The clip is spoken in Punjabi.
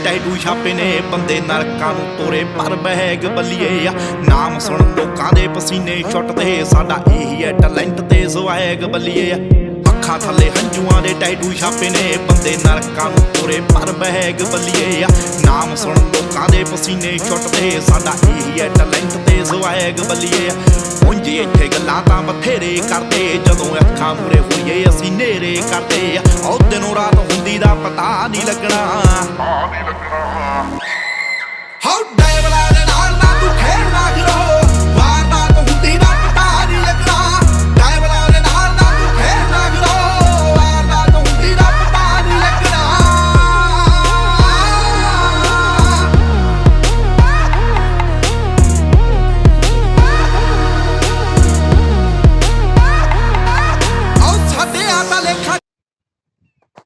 ਟੈਟੂ ਛਾਪੇ ਨੇ ਬੰਦੇ ਨਰਕਾਂ ਨੂੰ ਤੋਰੇ ਪਰ ਬਹਿਗ ਬੱਲੀਏ ਆ ਨਾਮ ਸੁਣ ਲੋਕਾਂ ਦੇ ਪਸੀਨੇ ਛੁੱਟਦੇ ਸਾਡਾ ਇਹੀ ਹੈ ਟੈਲੈਂਟ ਤੇ ਸਵੈਗ ਬੱਲੀਏ ਆ ਅੱਖਾਂ ਥੱਲੇ ਹੰਝੂਆਂ ਦੇ ਟੈਟੂ ਛਾਪੇ ਨੇ ਬੰਦੇ ਨਰਕਾਂ ਨੂੰ ਤੋਰੇ ਪਰ ਬਹਿਗ ਬੱਲੀਏ ਆ ਨਾਮ ਸੁਣ ਲੋਕਾਂ ਦੇ ਪਸੀਨੇ ਛੁੱਟਦੇ ਸਾਡਾ ਇਹੀ ਹੈ ਟੈਲੈਂਟ ਤੇ ਸਵੈਗ ਬੱਲੀਏ ਉਂਝ ਇੱਥੇ ਗੱਲਾਂ ਤਾਂ ਬਥੇਰੇ ਕਰਦੇ ਜਦੋਂ ਅੱਖਾਂ ਮੂਰੇ ਹੋਈਏ ਅਸੀਂ ਨੇਰੇ ਕਰਦੇ ਉਹ ਦਿਨੋਂ ਰਾਤ ਹੁੰਦੀ ਦਾ ਪਤਾ ਨਹੀਂ ਲੱਗਣਾ ਹਾਉ ਡੈਵਲਾ ਦੇ ਨਾਲ ਨਾ ਤੂੰ ਖੇਡਣਾ ਕਰੋ ਵਾਰਦਾਤ ਹੁੰਦੀ ਨਾ